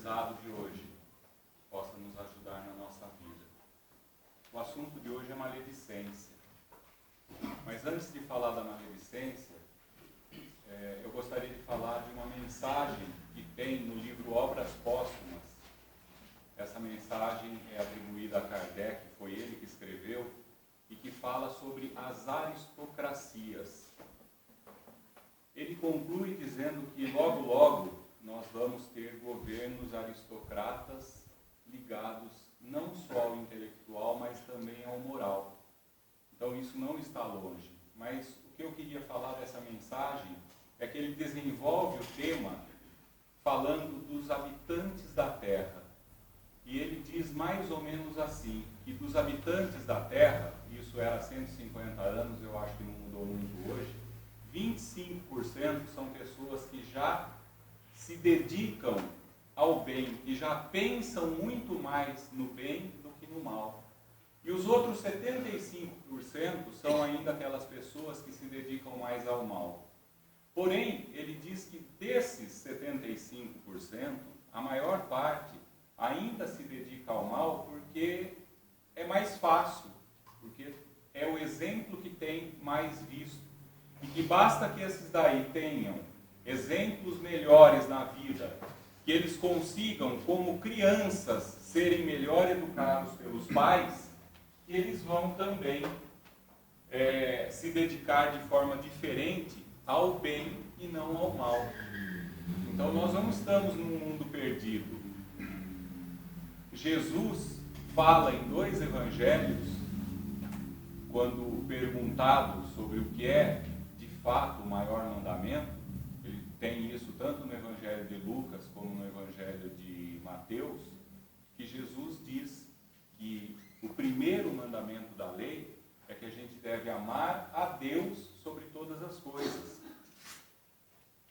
aprendizado de hoje possa nos ajudar na nossa vida. O assunto de hoje é maledicência. Mas antes de falar da maledicência, eu gostaria de falar de uma mensagem que tem no livro Obras Póstumas. Essa mensagem é atribuída a Kardec, foi ele que escreveu, e que fala sobre as aristocracias. Ele conclui dizendo que logo, logo, nós vamos ter governos aristocratas ligados não só ao intelectual, mas também ao moral. Então isso não está longe. Mas o que eu queria falar dessa mensagem é que ele desenvolve o tema falando dos habitantes da Terra. E ele diz mais ou menos assim, que dos habitantes da Terra, isso era há 150 anos, eu acho que não mudou muito hoje, 25% são pessoas que já se dedicam ao bem e já pensam muito mais no bem do que no mal. E os outros 75% são ainda aquelas pessoas que se dedicam mais ao mal. Porém, ele diz que desses 75%, a maior parte ainda se dedica ao mal porque é mais fácil, porque é o exemplo que tem mais visto. E que basta que esses daí tenham exemplos melhores na vida, que eles consigam, como crianças, serem melhor educados pelos pais, que eles vão também se dedicar de forma diferente ao bem e não ao mal. Então nós não estamos num mundo perdido. Jesus fala em 2 evangelhos, quando perguntado sobre o que é de fato o maior mandamento. Ele tem isso tanto no evangelho de Lucas como no evangelho de Mateus, que Jesus diz que o primeiro mandamento da lei é que a gente deve amar a Deus sobre todas as coisas.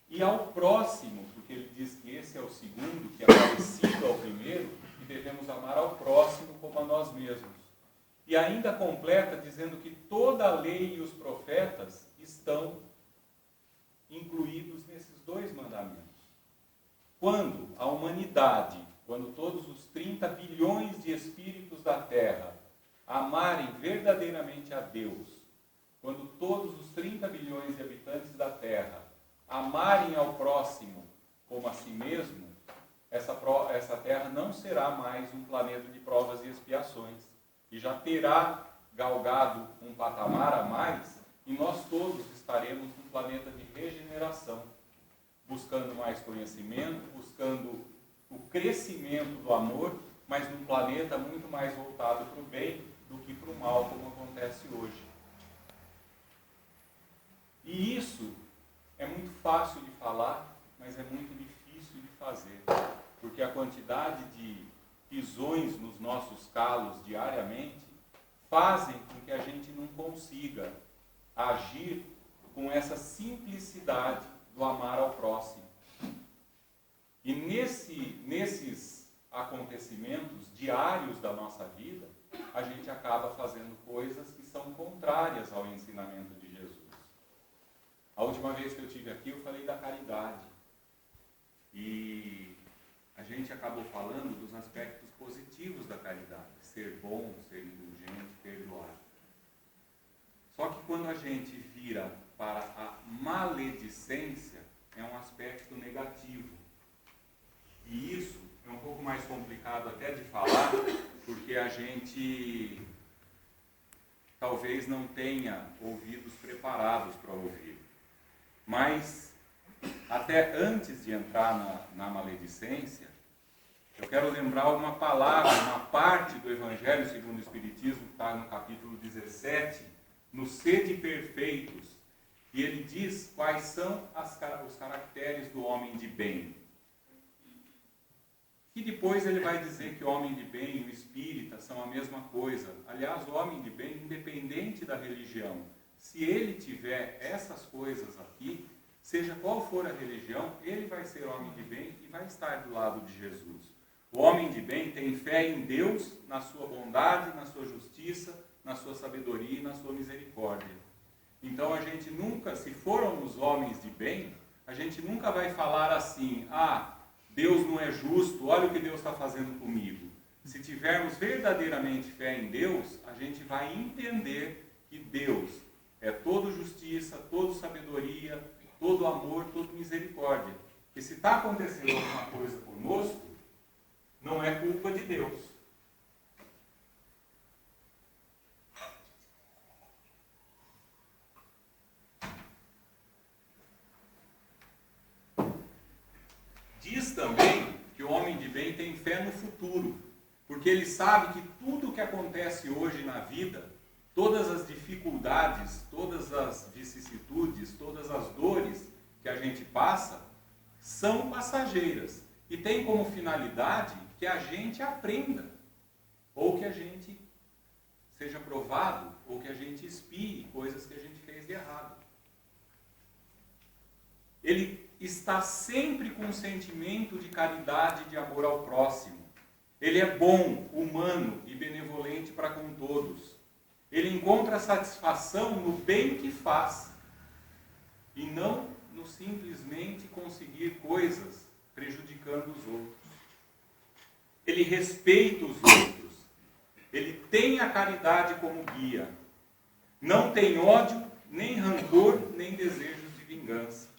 E ao próximo, porque ele diz que esse é o segundo, que é parecido ao primeiro, que devemos amar ao próximo como a nós mesmos. E ainda completa dizendo que toda a lei e os profetas estão incluídos nesses 2 mandamentos. Quando a humanidade, quando todos os 30 bilhões de espíritos da Terra amarem verdadeiramente a Deus, quando todos os 30 bilhões de habitantes da Terra amarem ao próximo como a si mesmo, essa Terra não será mais um planeta de provas e expiações, e já terá galgado um patamar a mais, e nós todos estaremos num planeta de regeneração, buscando mais conhecimento, buscando o crescimento do amor, mas num planeta muito mais voltado para o bem do que para o mal, como acontece hoje. E isso é muito fácil de falar, mas é muito difícil de fazer, porque a quantidade de pisões nos nossos calos diariamente fazem com que a gente não consiga agir com essa simplicidade do amar ao próximo. E nesses acontecimentos diários da nossa vida, a gente acaba fazendo coisas que são contrárias ao ensinamento de Jesus. A última vez que eu estive aqui, eu falei da caridade. E a gente acabou falando dos aspectos positivos da caridade. Ser bom, ser indulgente, perdoar. Só que quando a gente vira para a maledicência, é um aspecto negativo. E isso é um pouco mais complicado até de falar, porque a gente talvez não tenha ouvidos preparados para ouvir. Mas, até antes de entrar na maledicência, eu quero lembrar uma palavra, uma parte do Evangelho segundo o Espiritismo, que está no capítulo 17, no Sede Perfeitos, e ele diz quais são os caracteres do homem de bem. E depois ele vai dizer que o homem de bem e o espírita são a mesma coisa. Aliás, o homem de bem, independente da religião, se ele tiver essas coisas aqui, seja qual for a religião, ele vai ser homem de bem e vai estar do lado de Jesus. O homem de bem tem fé em Deus, na sua bondade, na sua justiça, na sua sabedoria e na sua misericórdia. Então a gente nunca, se formos homens de bem, a gente nunca vai falar assim, Deus não é justo, olha o que Deus está fazendo comigo. Se tivermos verdadeiramente fé em Deus, a gente vai entender que Deus é todo justiça, todo sabedoria, todo amor, todo misericórdia. E se está acontecendo alguma coisa conosco, não é culpa de Deus. Diz também que o homem de bem tem fé no futuro, porque ele sabe que tudo o que acontece hoje na vida, todas as dificuldades, todas as vicissitudes, todas as dores que a gente passa, são passageiras e tem como finalidade que a gente aprenda, ou que a gente seja provado, ou que a gente expie coisas que a gente fez de errado. Ele está sempre com um sentimento de caridade e de amor ao próximo. Ele é bom, humano e benevolente para com todos. Ele encontra satisfação no bem que faz e não no simplesmente conseguir coisas prejudicando os outros. Ele respeita os outros. Ele tem a caridade como guia. Não tem ódio, nem rancor, nem desejos de vingança.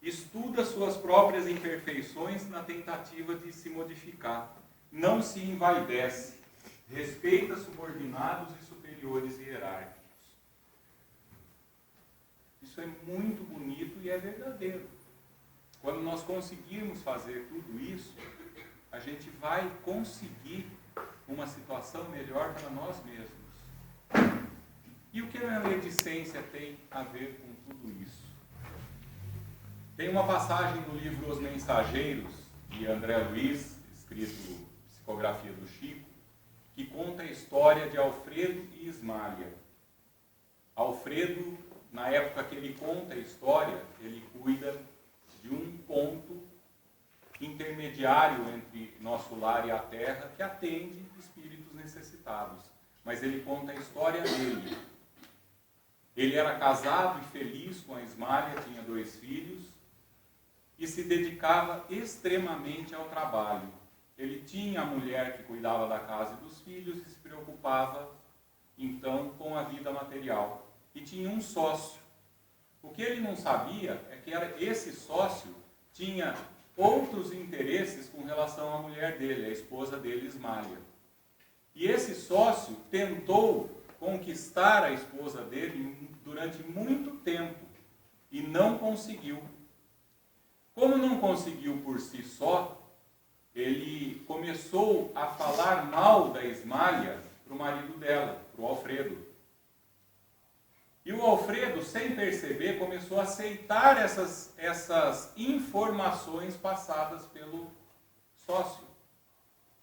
Estuda suas próprias imperfeições na tentativa de se modificar. Não se envaidece. Respeita subordinados e superiores hierárquicos. Isso é muito bonito e é verdadeiro. Quando nós conseguirmos fazer tudo isso, a gente vai conseguir uma situação melhor para nós mesmos. E o que a maledicência tem a ver com tudo isso? Tem uma passagem no livro Os Mensageiros, de André Luiz, escrito Psicografia do Chico, que conta a história de Alfredo e Ismália. Alfredo, na época que ele conta a história, ele cuida de um ponto intermediário entre nosso lar e a terra, que atende espíritos necessitados. Mas ele conta a história dele. Ele era casado e feliz com a Ismália, tinha 2 filhos, e se dedicava extremamente ao trabalho. Ele tinha a mulher que cuidava da casa e dos filhos e se preocupava, então, com a vida material. E tinha um sócio. O que ele não sabia é que esse sócio tinha outros interesses com relação à mulher dele, a esposa dele, Ismália. E esse sócio tentou conquistar a esposa dele durante muito tempo e não conseguiu. Como não conseguiu por si só, ele começou a falar mal da Ismália para o marido dela, para o Alfredo. E o Alfredo, sem perceber, começou a aceitar essas informações passadas pelo sócio.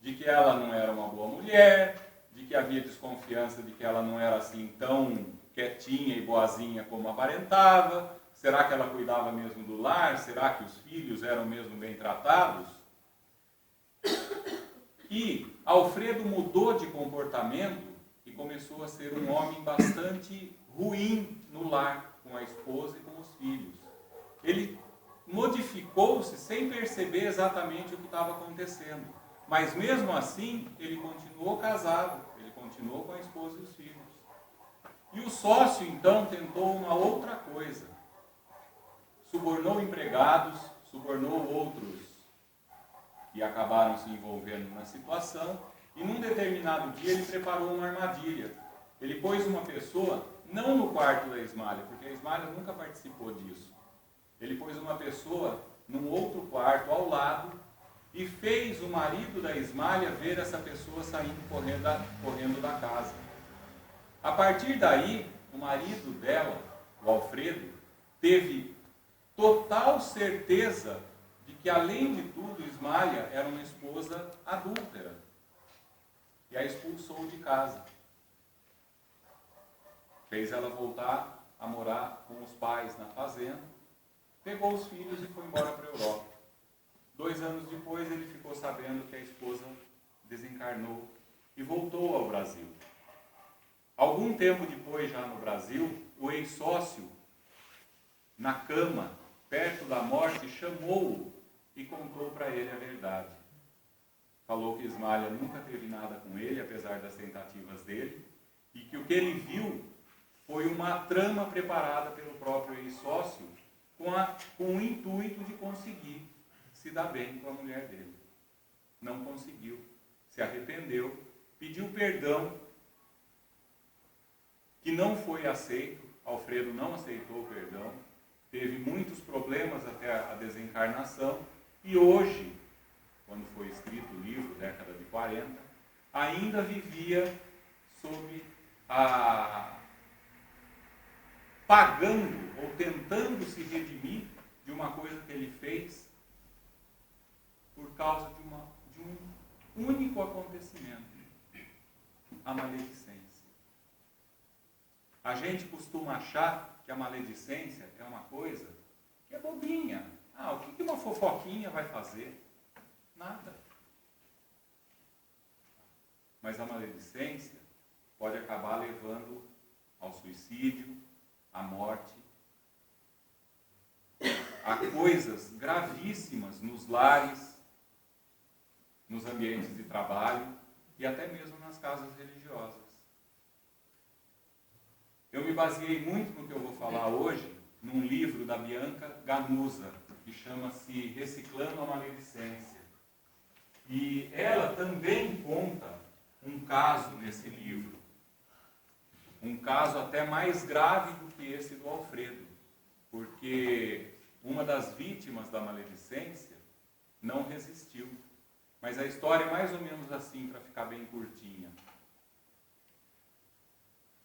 De que ela não era uma boa mulher, de que havia desconfiança de que ela não era assim tão quietinha e boazinha como aparentava. Será que ela cuidava mesmo do lar? Será que os filhos eram mesmo bem tratados? E Alfredo mudou de comportamento e começou a ser um homem bastante ruim no lar, com a esposa e com os filhos. Ele modificou-se sem perceber exatamente o que estava acontecendo. Mas mesmo assim, ele continuou casado, ele continuou com a esposa e os filhos. E o sócio, então, tentou uma outra coisa. Subornou empregados, subornou outros que acabaram se envolvendo na situação, e num determinado dia ele preparou uma armadilha. Ele pôs uma pessoa, não no quarto da Ismália, porque a Ismália nunca participou disso. Ele pôs uma pessoa num outro quarto ao lado e fez o marido da Ismália ver essa pessoa saindo correndo da casa. A partir daí, o marido dela, o Alfredo, teve total certeza de que, além de tudo, Ismália era uma esposa adúltera. E a expulsou de casa. Fez ela voltar a morar com os pais na fazenda, pegou os filhos e foi embora para a Europa. 2 anos depois, ele ficou sabendo que a esposa desencarnou e voltou ao Brasil. Algum tempo depois, já no Brasil, o ex-sócio, na cama, perto da morte, chamou-o e contou para ele a verdade. Falou que Ismália nunca teve nada com ele, apesar das tentativas dele, e que o que ele viu foi uma trama preparada pelo próprio ex-sócio com o intuito de conseguir se dar bem com a mulher dele. Não conseguiu, se arrependeu, pediu perdão, que não foi aceito. Alfredo não aceitou o perdão, teve muitos problemas até a desencarnação, e hoje, quando foi escrito o livro, década de 40, ainda vivia sob pagando ou tentando se redimir de uma coisa que ele fez por causa de um único acontecimento, a maledicência. A gente costuma achar que a maledicência é uma coisa que é bobinha. O que uma fofoquinha vai fazer? Nada. Mas a maledicência pode acabar levando ao suicídio, à morte, a coisas gravíssimas nos lares, nos ambientes de trabalho e até mesmo nas casas religiosas. Eu me baseei muito no que eu vou falar hoje num livro da Bianca Ganusa, que chama-se Reciclando a Maledicência. E ela também conta um caso nesse livro. Um caso até mais grave do que esse do Alfredo, porque uma das vítimas da maledicência não resistiu. Mas a história é mais ou menos assim, para ficar bem curtinha.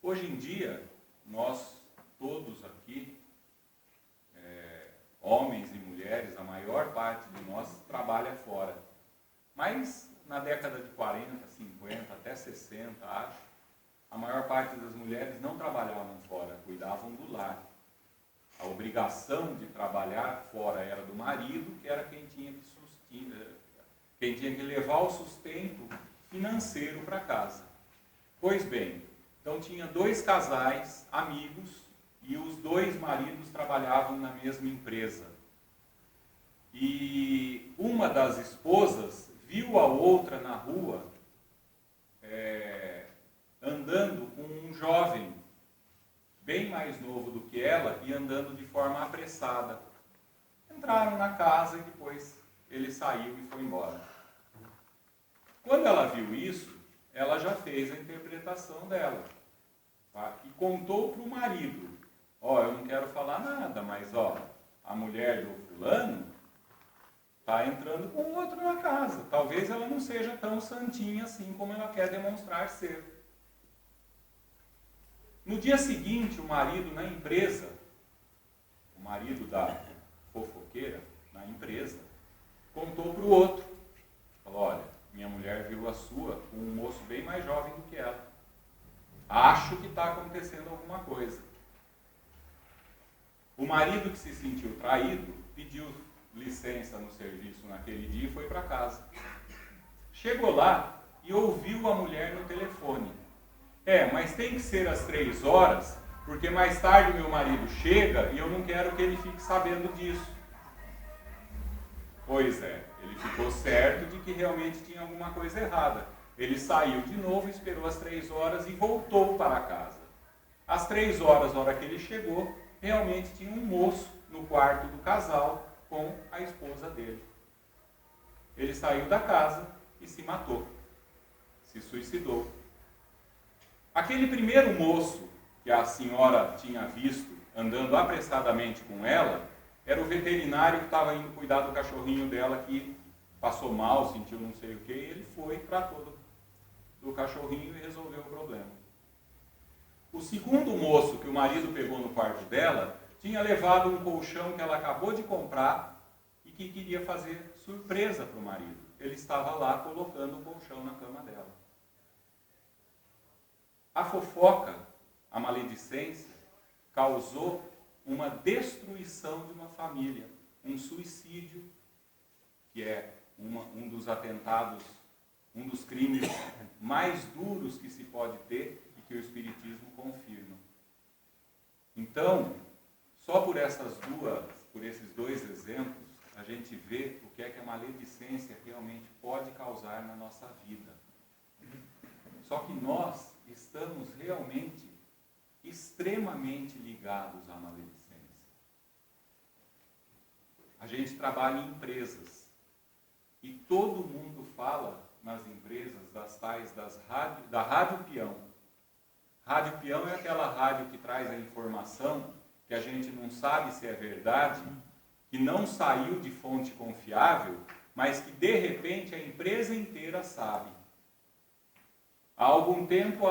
Hoje em dia, nós todos aqui, homens e mulheres, a maior parte de nós trabalha fora. Mas na década de 40, 50, até 60, acho, a maior parte das mulheres não trabalhavam fora, cuidavam do lar. A obrigação de trabalhar fora era do marido, que era quem tinha que levar o sustento financeiro para casa. Pois bem, então tinha 2 casais amigos e os 2 maridos trabalhavam na mesma empresa. E uma das esposas viu a outra na rua andando com um jovem bem mais novo do que ela e andando de forma apressada. Entraram na casa e depois ele saiu e foi embora. Quando ela viu isso, ela já fez a interpretação dela, tá? E contou para o marido: eu não quero falar nada, mas a mulher do fulano está entrando com outro na casa. Talvez ela não seja tão santinha assim como ela quer demonstrar ser. No dia seguinte, o marido na empresa, o marido da fofoqueira na empresa, contou para o outro. Falou: olha, minha mulher viu a sua com um moço bem mais jovem do que ela. Acho que está acontecendo alguma coisa. O marido, que se sentiu traído, pediu licença no serviço naquele dia e foi para casa. Chegou lá e ouviu a mulher no telefone. Mas tem que ser às 3 horas, porque mais tarde meu marido chega e eu não quero que ele fique sabendo disso. Pois é, ele ficou certo de que realmente tinha alguma coisa errada. Ele saiu de novo, esperou às 3 horas e voltou para casa. Às 3 horas, na hora que ele chegou, realmente tinha um moço no quarto do casal com a esposa dele. Ele saiu da casa e se matou, se suicidou. Aquele primeiro moço que a senhora tinha visto andando apressadamente com ela, era o veterinário que estava indo cuidar do cachorrinho dela, que passou mal, sentiu não sei o que, e ele foi, tratou do cachorrinho e resolveu o problema. O segundo moço que o marido pegou no quarto dela, tinha levado um colchão que ela acabou de comprar e que queria fazer surpresa para o marido. Ele estava lá colocando o colchão na cama dela. A fofoca, a maledicência, causou uma destruição de uma família, um suicídio, que é um dos atentados, um dos crimes mais duros que se pode ter e que o Espiritismo confirma. Então, só por esses 2 exemplos, a gente vê o que é que a maledicência realmente pode causar na nossa vida. Só que nós estamos realmente extremamente ligados à maledicência. A gente trabalha em empresas e todo mundo fala nas empresas das tais da rádio peão. Rádio peão é aquela rádio que traz a informação que a gente não sabe se é verdade, que não saiu de fonte confiável, mas que de repente a empresa inteira sabe. Há algum tempo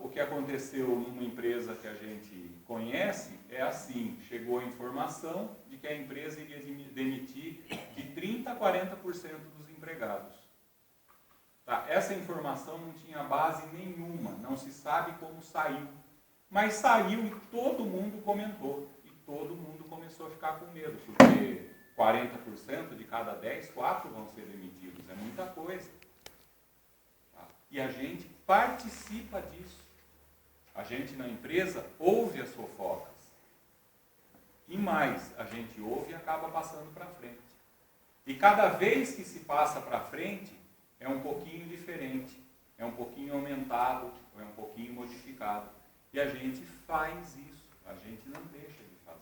o que aconteceu numa empresa que a gente conhece é assim, chegou a informação de que a empresa iria demitir de 30% a 40% dos empregados. Tá? Essa informação não tinha base nenhuma, não se sabe como saiu. Mas saiu e todo mundo comentou. E todo mundo começou a ficar com medo, porque 40% de cada 10, 4 vão ser demitidos. É muita coisa. Tá? E a gente participa disso. A gente na empresa ouve as fofocas. E mais, a gente ouve e acaba passando para frente. E cada vez que se passa para frente, é um pouquinho diferente, é um pouquinho aumentado, ou é um pouquinho modificado. E a gente faz isso, a gente não deixa de fazer.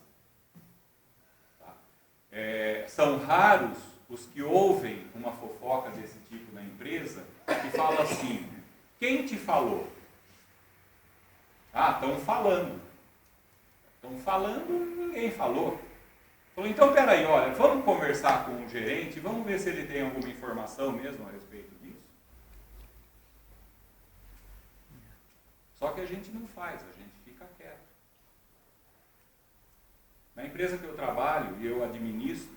Tá? São raros os que ouvem uma fofoca desse tipo na empresa e falam assim, quem te falou? Ah, estão falando. Estão falando, ninguém falou. Falou, então peraí, olha, vamos conversar com o gerente, vamos ver se ele tem alguma informação mesmo a respeito disso. Só que a gente não faz, a gente fica quieto. Na empresa que eu trabalho e eu administro,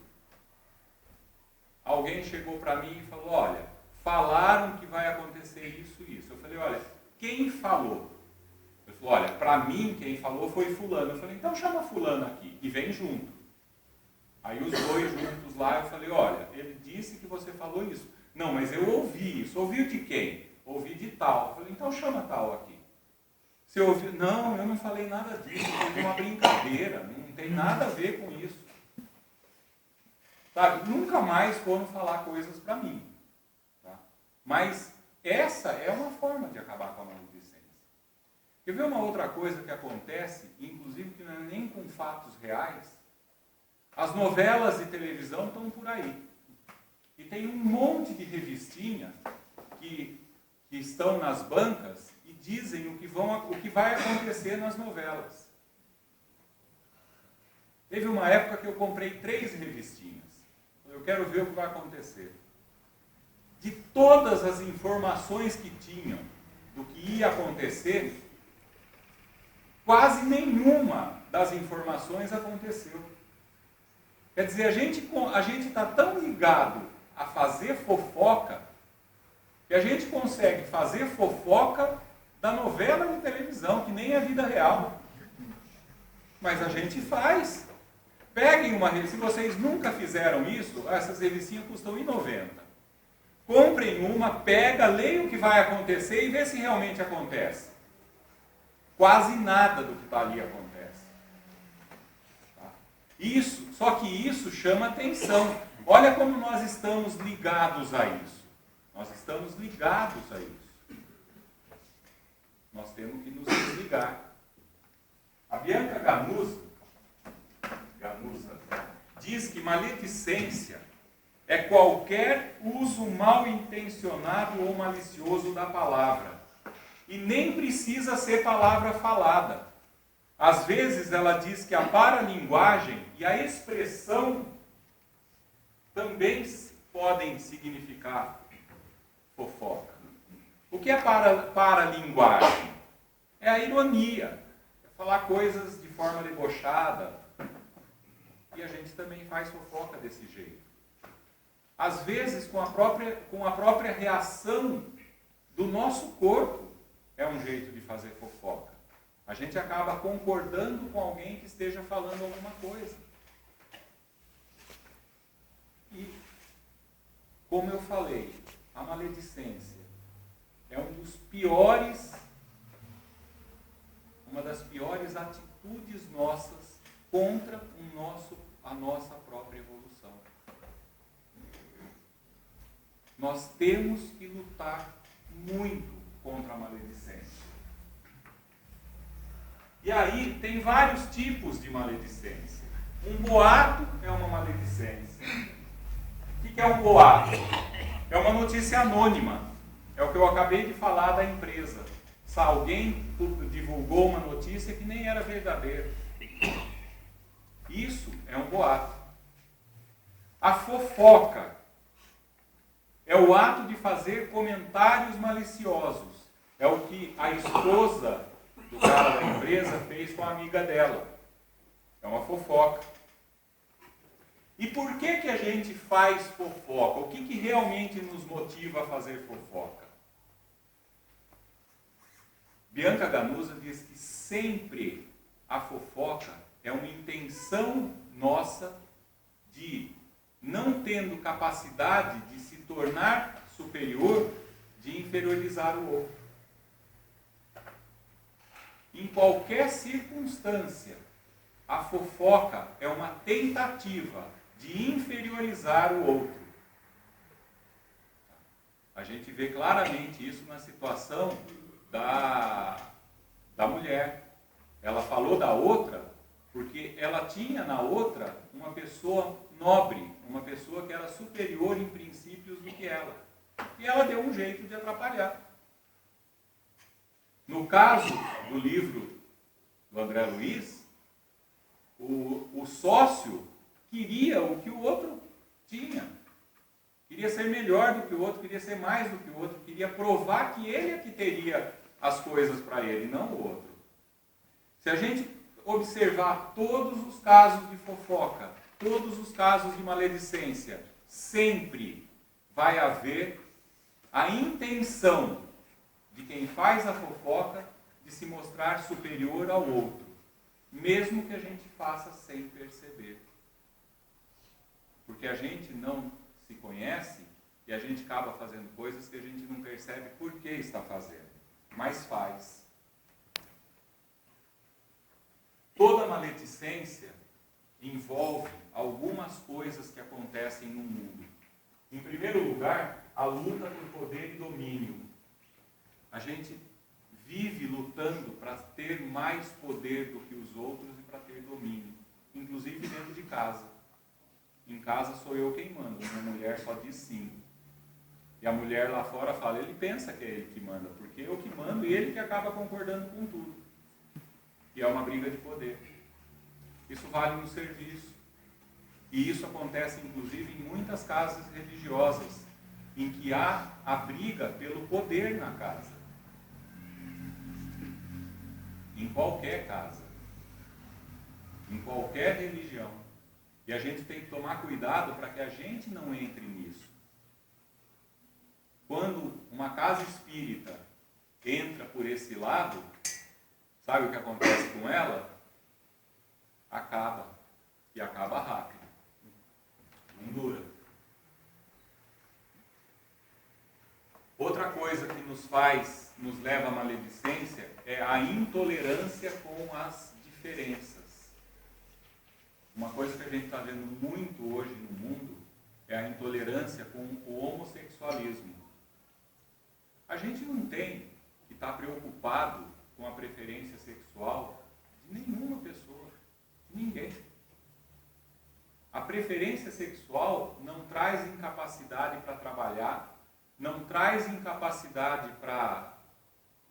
alguém chegou para mim e falou, olha, falaram que vai acontecer isso e isso. Eu falei, olha, quem falou? Ele falou, olha, para mim quem falou foi fulano. Eu falei, então chama fulano aqui e vem junto. Aí os dois juntos lá, eu falei, olha, ele disse que você falou isso. Não, mas eu ouvi isso. Ouviu de quem? Ouvi de tal. Eu falei, então chama tal aqui. Você ouviu? Não, eu não falei nada disso. Foi uma brincadeira. Não tem nada a ver com isso. Sabe? Nunca mais foram falar coisas para mim. Tá? Mas essa é uma forma de acabar com a maledicência. Quer ver uma outra coisa que acontece, inclusive que não é nem com fatos reais? As novelas de televisão estão por aí. E tem um monte de revistinha que estão nas bancas e dizem o que vai acontecer nas novelas. Teve uma época que eu comprei 3 revistinhas. Eu quero ver o que vai acontecer. De todas as informações que tinham do que ia acontecer, quase nenhuma das informações aconteceu. Quer dizer, a gente está tão ligado a fazer fofoca que a gente consegue fazer fofoca da novela de televisão, que nem é vida real. Mas a gente faz. Peguem uma revista, se vocês nunca fizeram isso, essas revistinhas custam R$1,90. Comprem uma, pega, leia o que vai acontecer e vê se realmente acontece. Quase nada do que está ali acontece. Só que isso chama atenção. Olha como nós estamos ligados a isso. Nós estamos ligados a isso. Nós temos que nos desligar. A Bianca Ganusa diz que maledicência é qualquer uso mal intencionado ou malicioso da palavra. E nem precisa ser palavra falada. Às vezes ela diz que a paralinguagem e a expressão também podem significar fofoca. O que é paralinguagem? É a ironia. É falar coisas de forma debochada. E a gente também faz fofoca desse jeito. Às vezes com a própria reação do nosso corpo é um jeito de fazer fofoca. A gente acaba concordando com alguém que esteja falando alguma coisa. E, como eu falei, a maledicência é uma das piores atitudes nossas contra a nossa própria evolução. nós temos que lutar muito contra a maledicência. E aí tem vários tipos de maledicência. Um boato é uma maledicência. O que é um boato? É uma notícia anônima. É o que eu acabei de falar da empresa. Se alguém divulgou uma notícia que nem era verdadeira. Isso é um boato. A fofoca é o ato de fazer comentários maliciosos. É o que a esposa do cara da empresa fez com a amiga dela. É uma fofoca. E por que a gente faz fofoca? O que realmente nos motiva a fazer fofoca? Bianca Ganusa diz que sempre a fofoca é uma intenção nossa de, não tendo capacidade de se tornar superior, de inferiorizar o outro. Em qualquer circunstância, a fofoca é uma tentativa de inferiorizar o outro. A gente vê claramente isso na situação da mulher. Ela falou da outra porque ela tinha na outra uma pessoa nobre, uma pessoa que era superior em princípios do que ela. E ela deu um jeito de atrapalhar. No caso do livro do André Luiz, o sócio queria o que o outro tinha. Queria ser melhor do que o outro, queria ser mais do que o outro, queria provar que ele é que teria as coisas para ele, não o outro. Se a gente observar todos os casos de fofoca, todos os casos de maledicência, sempre vai haver a intenção de quem faz a fofoca de se mostrar superior ao outro, mesmo que a gente faça sem perceber. Porque a gente não se conhece e a gente acaba fazendo coisas que a gente não percebe por que está fazendo, mas faz. Toda maledicência envolve algumas coisas que acontecem no mundo. Em primeiro lugar, a luta por poder e domínio. A gente vive lutando para ter mais poder do que os outros e para ter domínio, inclusive dentro de casa. Em casa sou eu quem manda, minha mulher só diz sim. E a mulher lá fora fala, ele pensa que é ele que manda, porque eu que mando e ele que acaba concordando com tudo. E é uma briga de poder. Isso vale no serviço. E isso acontece inclusive em muitas casas religiosas, em que há a briga pelo poder na casa. Em qualquer casa. Em qualquer religião. E a gente tem que tomar cuidado para que a gente não entre nisso. Quando uma casa espírita entra por esse lado, sabe o que acontece com ela? Acaba. E acaba rápido. Não dura. Outra coisa que nos leva à maledicência é a intolerância com as diferenças. Uma coisa que a gente está vendo muito hoje no mundo é a intolerância com o homossexualismo. A gente não tem que estar preocupado com a preferência sexual de nenhuma pessoa, de ninguém. A preferência sexual não traz incapacidade para trabalhar, não traz incapacidade para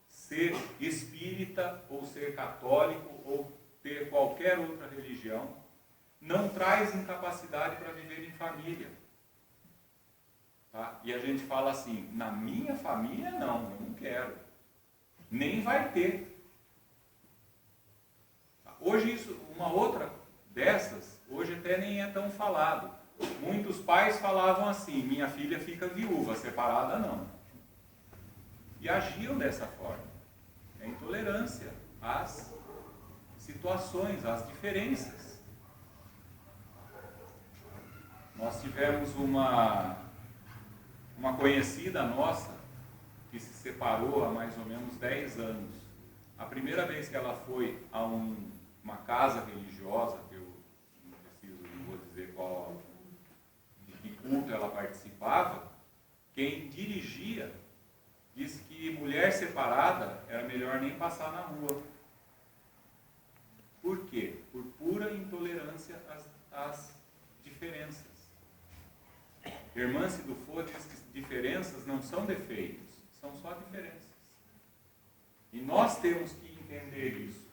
ser espírita ou ser católico ou ter qualquer outra religião, não traz incapacidade para viver em família. Tá? E a gente fala assim, na minha família não, eu não quero. Nem vai ter. Hoje uma outra dessas, hoje até nem é tão falado. Muitos pais falavam assim, minha filha fica viúva, separada não. E agiam dessa forma. É intolerância às situações, às diferenças. Nós tivemos uma conhecida nossa que se separou há mais ou menos 10 anos. A primeira vez que ela foi a uma casa religiosa, que eu não vou dizer de que culto ela participava, quem dia disse que mulher separada era melhor nem passar na rua. Por quê? Por pura intolerância às diferenças. Irmã Cidufo diz que diferenças não são defeitos, são só diferenças. E nós temos que entender isso.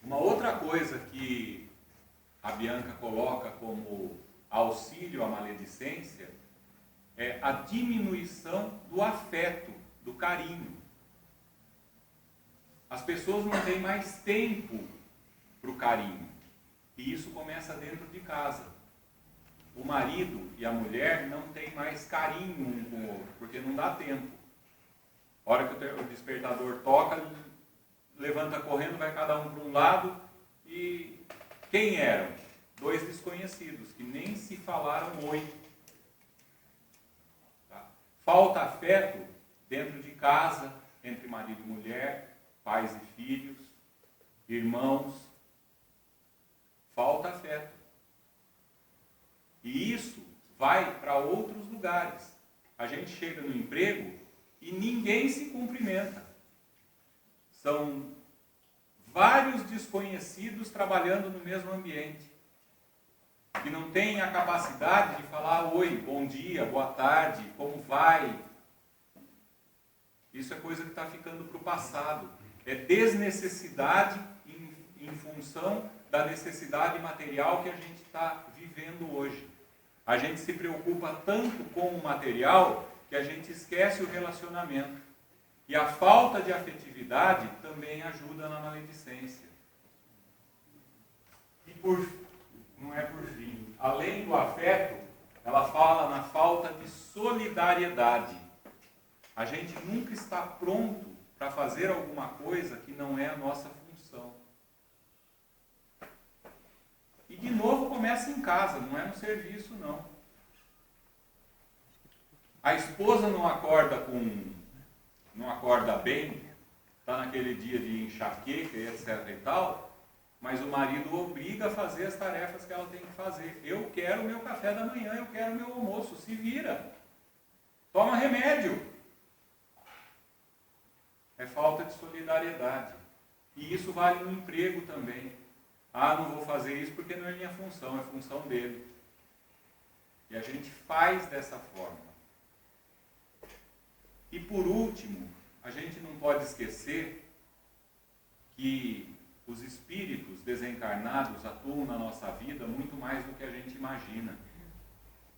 Uma outra coisa que a Bianca coloca como auxílio à maledicência é a diminuição do afeto, do carinho. As pessoas não têm mais tempo para o carinho. E isso começa dentro de casa. O marido e a mulher não têm mais carinho um com o outro, porque não dá tempo. A hora que o despertador toca, levanta correndo, vai cada um para um lado. E quem eram? 2 desconhecidos, que nem se falaram oi. Tá? Falta afeto dentro de casa, entre marido e mulher, pais e filhos, irmãos. Falta afeto. E isso vai para outros lugares. A gente chega no emprego e ninguém se cumprimenta. São vários desconhecidos trabalhando no mesmo ambiente. Que não têm a capacidade de falar oi, bom dia, boa tarde, como vai. Isso é coisa que está ficando para o passado. É desnecessidade em função da necessidade material que a gente está vivendo hoje. A gente se preocupa tanto com o material que a gente esquece o relacionamento. E a falta de afetividade também ajuda na maledicência. E não é por fim, além do afeto, ela fala na falta de solidariedade. A gente nunca está pronto para fazer alguma coisa que não é a nossa função. E de novo começa em casa, não é no serviço não. A esposa não acorda bem, está naquele dia de enxaqueca e etc e tal, mas o marido obriga a fazer as tarefas que ela tem que fazer. Eu quero o meu café da manhã, eu quero o meu almoço, se vira. Toma remédio. É falta de solidariedade. E isso vale no emprego também. Ah, não vou fazer isso porque não é minha função, é função dele. E a gente faz dessa forma. E por último, a gente não pode esquecer que os espíritos desencarnados atuam na nossa vida muito mais do que a gente imagina.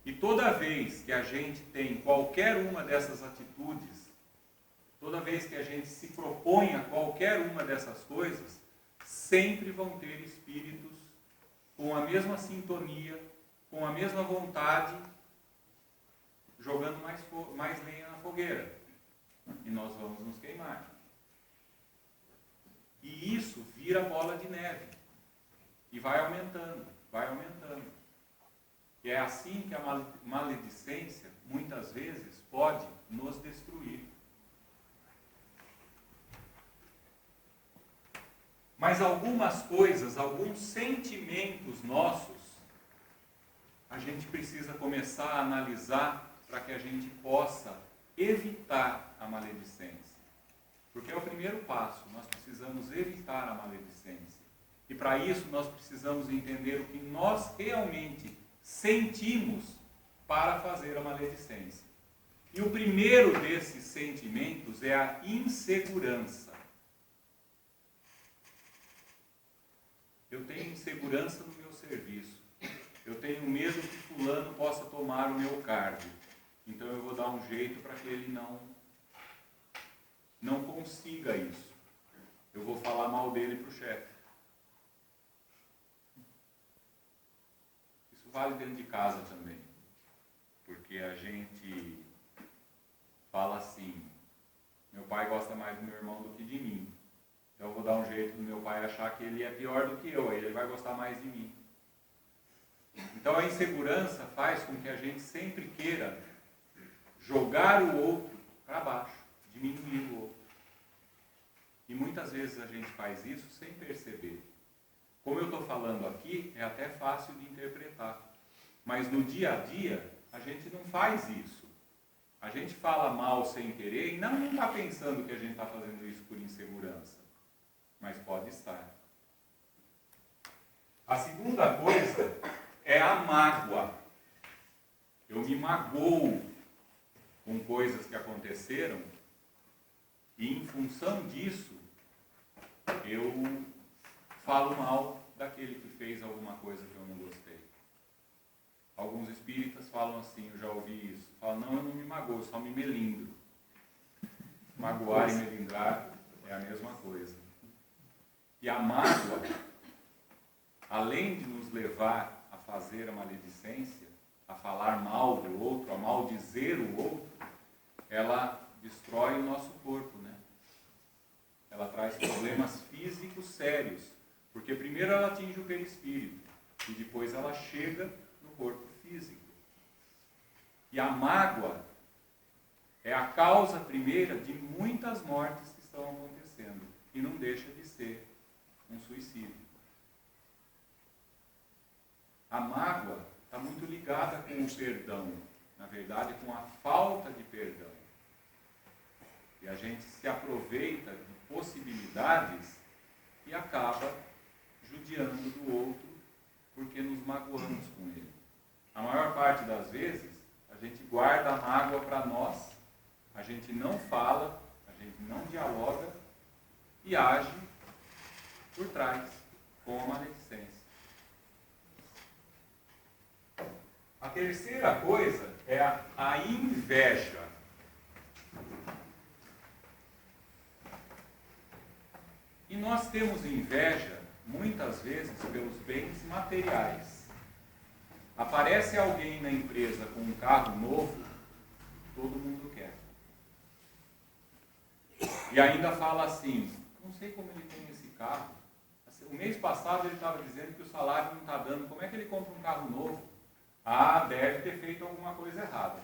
E toda vez que a gente tem qualquer uma dessas atitudes, toda vez que a gente se propõe a qualquer uma dessas coisas, sempre vão ter espíritos com a mesma sintonia, com a mesma vontade, jogando mais lenha na fogueira. E nós vamos nos queimar. E isso vira bola de neve. E vai aumentando, vai aumentando. E é assim que a maledicência, muitas vezes, pode nos destruir. Mas algumas coisas, alguns sentimentos nossos, a gente precisa começar a analisar para que a gente possa evitar a maledicência. Porque é o primeiro passo, nós precisamos evitar a maledicência. E para isso nós precisamos entender o que nós realmente sentimos para fazer a maledicência. E o primeiro desses sentimentos é a insegurança. Eu tenho insegurança no meu serviço. Eu tenho medo que fulano possa tomar o meu cargo. Então eu vou dar um jeito para que ele não consiga isso. Eu vou falar mal dele para o chefe. Isso vale dentro de casa também. Porque a gente fala assim, meu pai gosta mais do meu irmão do que de mim. Então eu vou dar um jeito do meu pai achar que ele é pior do que eu, aí ele vai gostar mais de mim. Então a insegurança faz com que a gente sempre queira jogar o outro para baixo, diminuir o outro. E muitas vezes a gente faz isso sem perceber. Como eu estou falando aqui, é até fácil de interpretar. Mas no dia a dia, a gente não faz isso. A gente fala mal sem querer e não está pensando que a gente está fazendo isso por insegurança. Mas pode estar. A segunda coisa é a mágoa. Eu me magoo com coisas que aconteceram e, em função disso, eu falo mal daquele que fez alguma coisa que eu não gostei. Alguns espíritas falam assim, eu já ouvi isso. Falam, não, eu não me magoo, eu só me melindro. Magoar e melindrar é a mesma coisa. E a mágoa, além de nos levar a fazer a maledicência, a falar mal do outro, a maldizer o outro, ela destrói o nosso corpo, né? Ela traz problemas físicos sérios, porque primeiro ela atinge o perispírito e depois ela chega no corpo físico. E a mágoa é a causa primeira de muitas mortes que estão acontecendo e não deixa de ser um suicídio. A mágoa está muito ligada com o perdão, na verdade com a falta de perdão. E a gente se aproveita de possibilidades e acaba judiando do outro porque nos magoamos com ele. A maior parte das vezes, a gente guarda a mágoa para nós, a gente não fala, a gente não dialoga e age por trás, com a maledicência. A terceira coisa é a inveja. E nós temos inveja, muitas vezes, pelos bens materiais. Aparece alguém na empresa com um carro novo, todo mundo quer. E ainda fala assim, não sei como ele tem esse carro. O mês passado ele estava dizendo que o salário não está dando, como é que ele compra um carro novo? Ah, deve ter feito alguma coisa errada.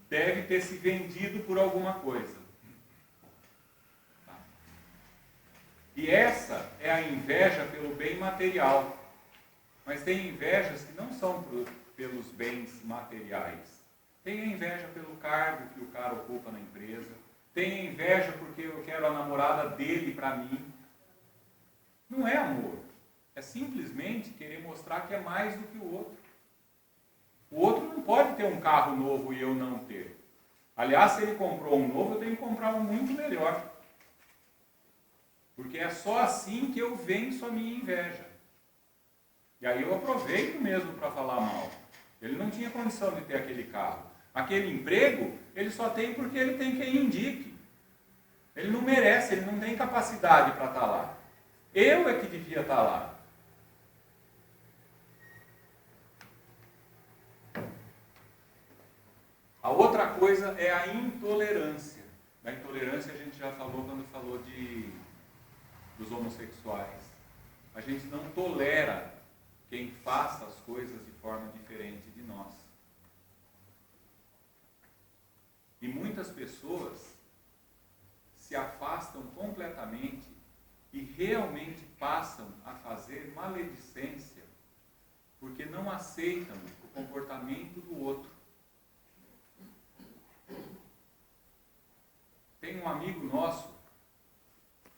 Deve ter se vendido por alguma coisa. Tá. E essa é a inveja pelo bem material. Mas tem invejas que não são pelos bens materiais. Tem a inveja pelo cargo que o cara ocupa na empresa. Tem a inveja porque eu quero a namorada dele para mim. Não é amor. É simplesmente querer mostrar que é mais do que o outro. O outro não pode ter um carro novo e eu não ter. Aliás, se ele comprou um novo, eu tenho que comprar um muito melhor. Porque é só assim que eu venço a minha inveja. E aí eu aproveito mesmo para falar mal. Ele não tinha condição de ter aquele carro. Aquele emprego, ele só tem porque ele tem quem indique. Ele não merece, ele não tem capacidade para estar lá. Eu é que devia estar lá. A outra coisa é a intolerância. Da intolerância a gente já falou quando falou dos homossexuais. A gente não tolera quem faça as coisas de forma diferente de nós. E muitas pessoas se afastam completamente e realmente passam a fazer maledicência porque não aceitam o comportamento do outro. Tem um amigo nosso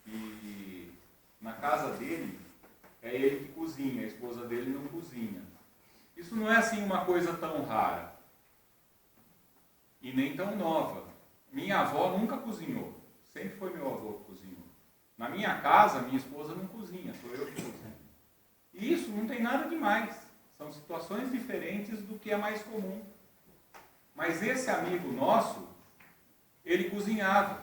e na casa dele é ele que cozinha, a esposa dele não cozinha. Isso não é assim uma coisa tão rara e nem tão nova. Minha avó nunca cozinhou, sempre foi meu avô que cozinhou. Na minha casa, minha esposa não cozinha, sou eu que cozinho. E isso não tem nada demais, são situações diferentes do que é mais comum. Mas esse amigo nosso, ele cozinhava.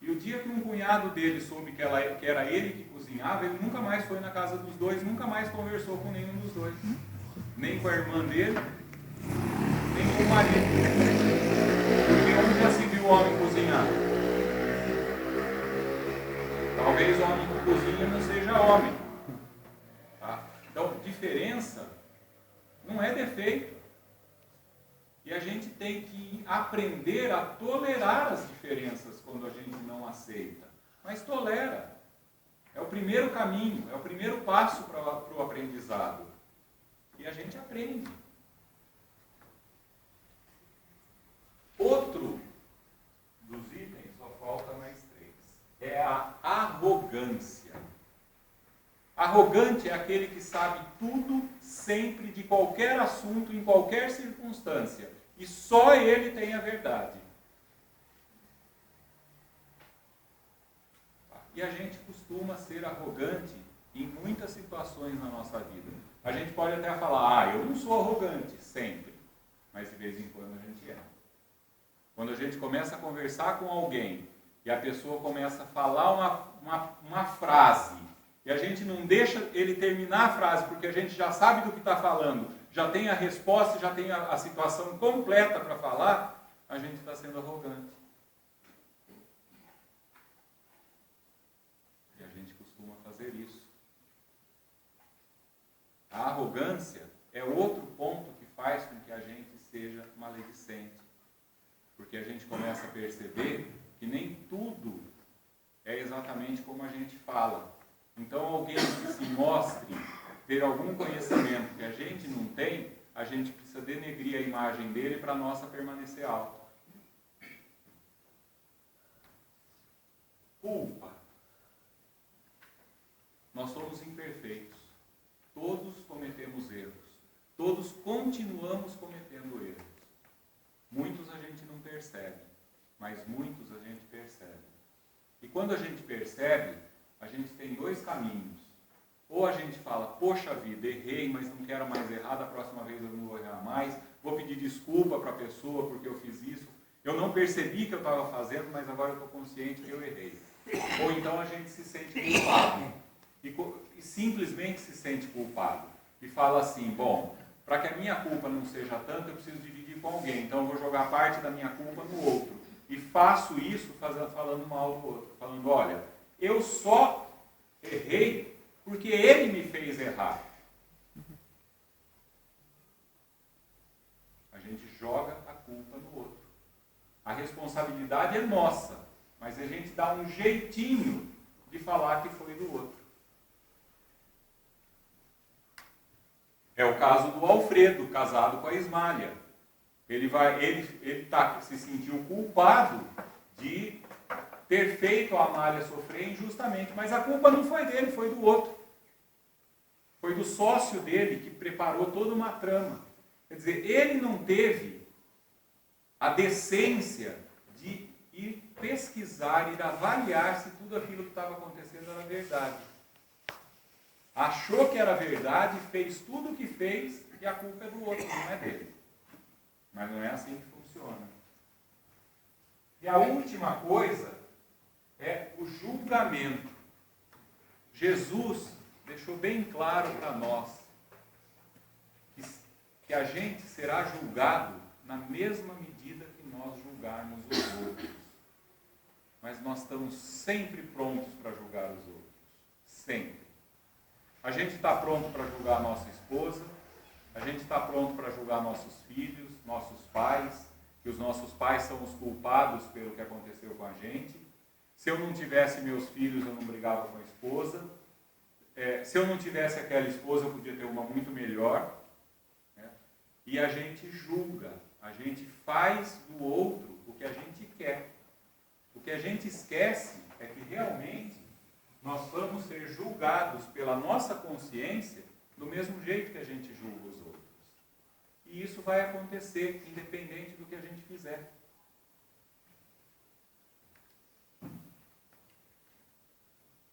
E o dia que um cunhado dele soube que era ele que cozinhava, ele nunca mais foi na casa dos dois, nunca mais conversou com nenhum dos dois. Nem com a irmã dele, nem com o marido. Porque onde já se viu o homem cozinhar? Talvez o homem que cozinha não seja homem. Tá? Então, diferença não é defeito. E a gente tem que aprender a tolerar as diferenças quando a gente não aceita. Mas tolera. É o primeiro caminho, é o primeiro passo para o aprendizado. E a gente aprende. Outro dos itens, só falta mais 3, é a arrogância. Arrogante é aquele que sabe tudo, sempre, de qualquer assunto, em qualquer circunstância. E só ele tem a verdade. E a gente costuma ser arrogante em muitas situações na nossa vida. A gente pode até falar, eu não sou arrogante, sempre. Mas de vez em quando a gente é. Quando a gente começa a conversar com alguém e a pessoa começa a falar uma frase e a gente não deixa ele terminar a frase porque a gente já sabe do que está falando, já tem a resposta, já tem a situação completa para falar, a gente está sendo arrogante. E a gente costuma fazer isso. A arrogância é outro ponto que faz com que a gente seja maledicente. Porque a gente começa a perceber que nem tudo é exatamente como a gente fala. Então, alguém que se mostre ter algum conhecimento que a gente não tem, a gente precisa denegrir a imagem dele para a nossa permanecer alta. Culpa. Nós somos imperfeitos. Todos cometemos erros. Todos continuamos cometendo erros. Muitos a gente não percebe, mas muitos a gente percebe. E quando a gente percebe, a gente tem 2 caminhos. Ou a gente fala, poxa vida, errei, mas não quero mais errar, da próxima vez eu não vou errar mais, vou pedir desculpa para a pessoa porque eu fiz isso, eu não percebi que eu estava fazendo, mas agora eu estou consciente que eu errei. Ou então a gente se sente culpado, e simplesmente se sente culpado, e fala assim, bom, para que a minha culpa não seja tanta, eu preciso dividir com alguém, então eu vou jogar parte da minha culpa no outro. E faço isso falando mal do outro, falando, olha, eu só errei porque ele me fez errar. A gente joga a culpa no outro. A responsabilidade é nossa, mas a gente dá um jeitinho de falar que foi do outro. É o caso do Alfredo, casado com a Ismália. Ele se sentiu culpado de ter feito a Amália sofrer injustamente, mas a culpa não foi dele, foi do outro. Foi do sócio dele que preparou toda uma trama. Quer dizer, ele não teve a decência de ir pesquisar, ir avaliar se tudo aquilo que estava acontecendo era verdade. Achou que era verdade, fez tudo o que fez e a culpa é do outro, não é dele. Mas não é assim que funciona. E a última coisa é o julgamento. Jesus deixou bem claro para nós que a gente será julgado na mesma medida que nós julgarmos os outros. Mas nós estamos sempre prontos para julgar os outros. Sempre. A gente está pronto para julgar a nossa esposa, a gente está pronto para julgar nossos filhos, nossos pais, que os nossos pais são os culpados pelo que aconteceu com a gente. Se eu não tivesse meus filhos, eu não brigava com a esposa. Se eu não tivesse aquela esposa, eu podia ter uma muito melhor. Né? E a gente julga, a gente faz do outro o que a gente quer. O que a gente esquece é que realmente nós vamos ser julgados pela nossa consciência do mesmo jeito que a gente julga os outros. E isso vai acontecer independente do que a gente fizer.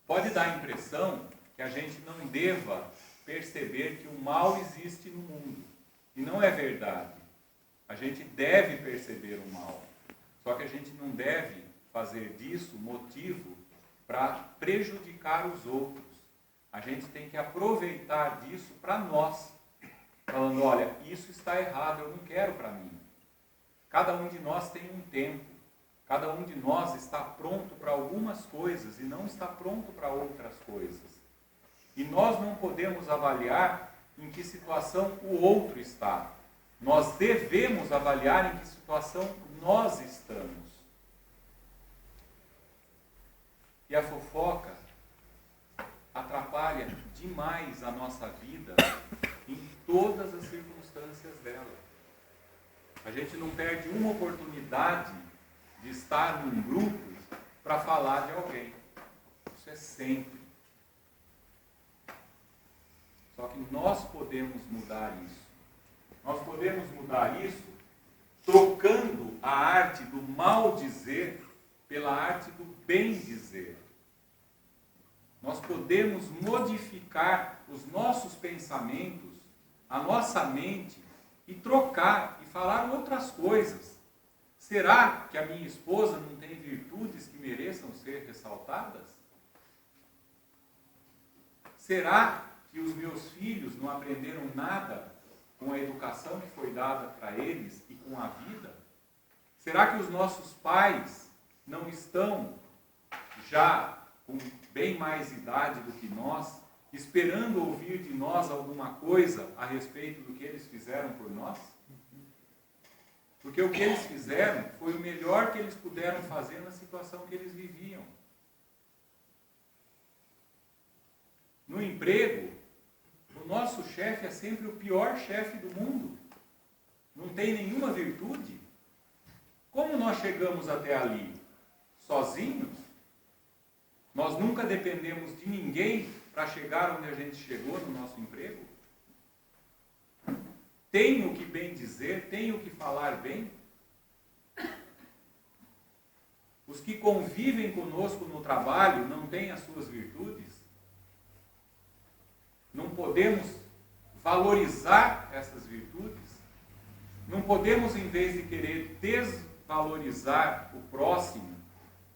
Pode dar a impressão que a gente não deva perceber que o mal existe no mundo. E não é verdade. A gente deve perceber o mal. Só que a gente não deve fazer disso motivo para prejudicar os outros. A gente tem que aproveitar disso para nós. Falando, olha, isso está errado, eu não quero para mim. Cada um de nós tem um tempo. Cada um de nós está pronto para algumas coisas e não está pronto para outras coisas. E nós não podemos avaliar em que situação o outro está. Nós devemos avaliar em que situação nós estamos. E a fofoca atrapalha demais a nossa vida em todas as circunstâncias dela. A gente não perde uma oportunidade de estar num grupo para falar de alguém. Isso é sempre. Só que nós podemos mudar isso. Nós podemos mudar isso trocando a arte do mal dizer pela arte do bem dizer. Nós podemos modificar os nossos pensamentos, a nossa mente, e trocar e falar outras coisas. Será que a minha esposa não tem virtudes que mereçam ser ressaltadas? Será que os meus filhos não aprenderam nada com a educação que foi dada para eles e com a vida? Será que os nossos pais não estão já com bem mais idade do que nós, esperando ouvir de nós alguma coisa a respeito do que eles fizeram por nós? Porque o que eles fizeram foi o melhor que eles puderam fazer na situação que eles viviam. No emprego, o nosso chefe é sempre o pior chefe do mundo. Não tem nenhuma virtude. Como nós chegamos até ali? Sozinhos? Nós nunca dependemos de ninguém para chegar onde a gente chegou no nosso emprego? Tenho o que bem dizer, tenho o que falar bem? Os que convivem conosco no trabalho não têm as suas virtudes? Não podemos valorizar essas virtudes? Não podemos, em vez de querer desvalorizar o próximo,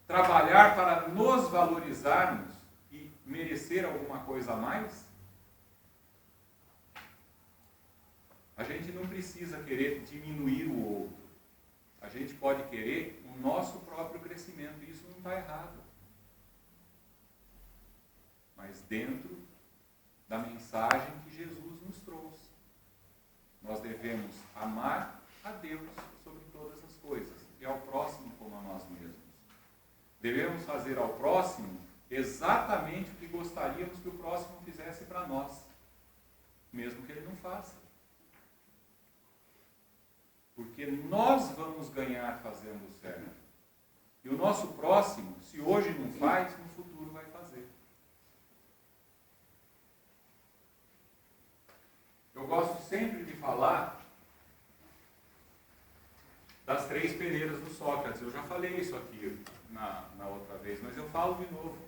trabalhar para nos valorizarmos e merecer alguma coisa a mais? A gente não precisa querer diminuir o outro. A gente pode querer o nosso próprio crescimento. E isso não está errado. Mas dentro da mensagem que Jesus nos trouxe. Nós devemos amar a Deus sobre todas as coisas e ao próximo como a nós mesmos. Devemos fazer ao próximo exatamente o que gostaríamos que o próximo fizesse para nós, mesmo que ele não faça. Porque nós vamos ganhar fazendo o certo. E o nosso próximo, se hoje não faz, no futuro vai fazer. Eu gosto sempre de falar das 3 peneiras do Sócrates. Eu já falei isso aqui na outra vez, mas eu falo de novo.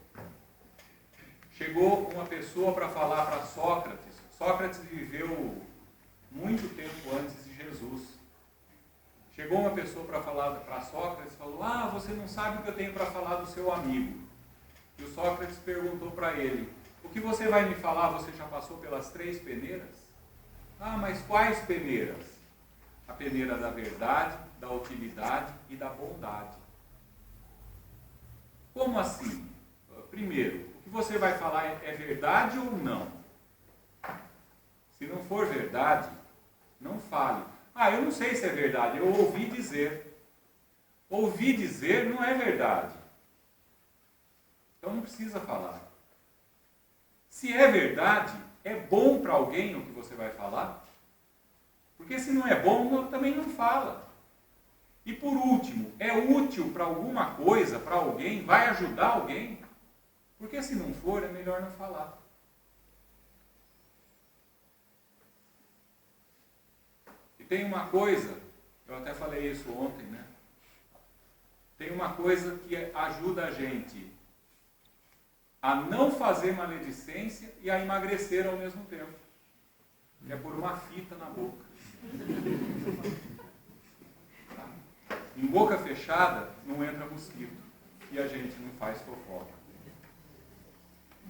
Chegou uma pessoa para falar para Sócrates. Sócrates viveu muito tempo antes de Jesus. Chegou uma pessoa para falar para Sócrates e falou: você não sabe o que eu tenho para falar do seu amigo. E o Sócrates perguntou para ele: o que você vai me falar? Você já passou pelas 3 peneiras? Mas quais peneiras? A peneira da verdade, da utilidade e da bondade. Como assim? Primeiro, o que você vai falar é verdade ou não? Se não for verdade, não fale. Eu não sei se é verdade, eu ouvi dizer. Ouvir dizer não é verdade. Então não precisa falar. Se é verdade, é bom para alguém o que você vai falar? Porque se não é bom, também não fala. E por último, é útil para alguma coisa, para alguém? Vai ajudar alguém? Porque se não for, é melhor não falar. E tem uma coisa, eu até falei isso ontem, né? Tem uma coisa que ajuda a gente a não fazer maledicência e a emagrecer ao mesmo tempo. Que é pôr uma fita na boca. Em boca fechada não entra mosquito e a gente não faz fofoca.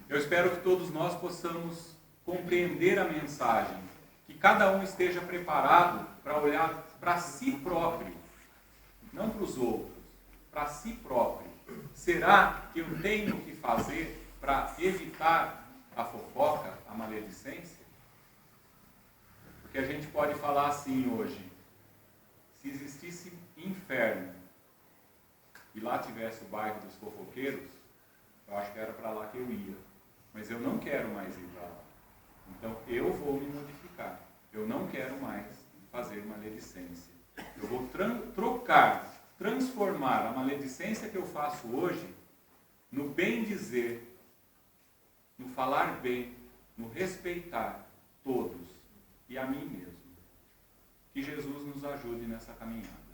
Eu espero que todos nós possamos compreender a mensagem, que cada um esteja preparado para olhar para si próprio, não para os outros, para si próprio. Será que eu tenho que fazer para evitar a fofoca, a maledicência? Porque a gente pode falar assim hoje: se existisse inferno e lá tivesse o bairro dos fofoqueiros, eu acho que era para lá que eu ia. mas eu não quero mais ir para lá. Então eu vou me modificar. Eu não quero mais fazer maledicência. Eu vou transformar a maledicência que eu faço hoje no bem dizer, no falar bem, no respeitar todos e a mim mesmo. Que Jesus nos ajude nessa caminhada.